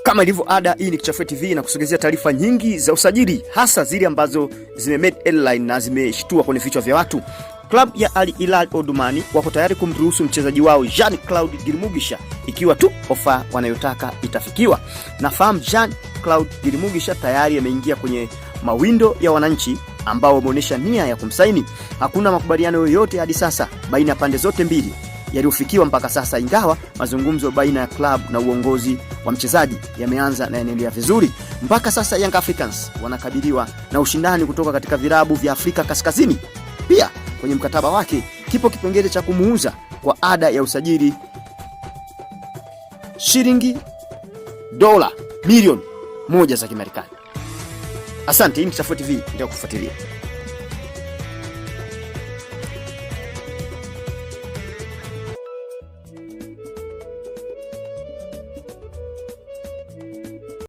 Kama ilivyo ada, hii ni Kichafue TV na kusogezea taarifa nyingi za usajili, hasa zile ambazo zimemade headline na zimeshtua kwenye vichwa vya watu. Club ya Al Hilal Omdurman wako tayari kumruhusu mchezaji wao Jean-Claude Girmugisha ikiwa tu ofa wanayotaka itafikiwa. Nafahamu Jean-Claude Girmugisha tayari ameingia kwenye mawindo ya wananchi ambao wameonyesha nia ya kumsaini. Hakuna makubaliano yoyote hadi sasa baina ya pande zote mbili yaliyofikiwa mpaka sasa, ingawa mazungumzo baina ya club na uongozi wa mchezaji yameanza na yanaendelea vizuri. Mpaka sasa Young Africans wanakabiliwa na ushindani kutoka katika vilabu vya Afrika Kaskazini. Pia kwenye mkataba wake kipo kipengele cha kumuuza kwa ada ya usajili shilingi $1 milioni za Kimarekani. Asante, hii ni Kichafue TV, ndio kufuatilia.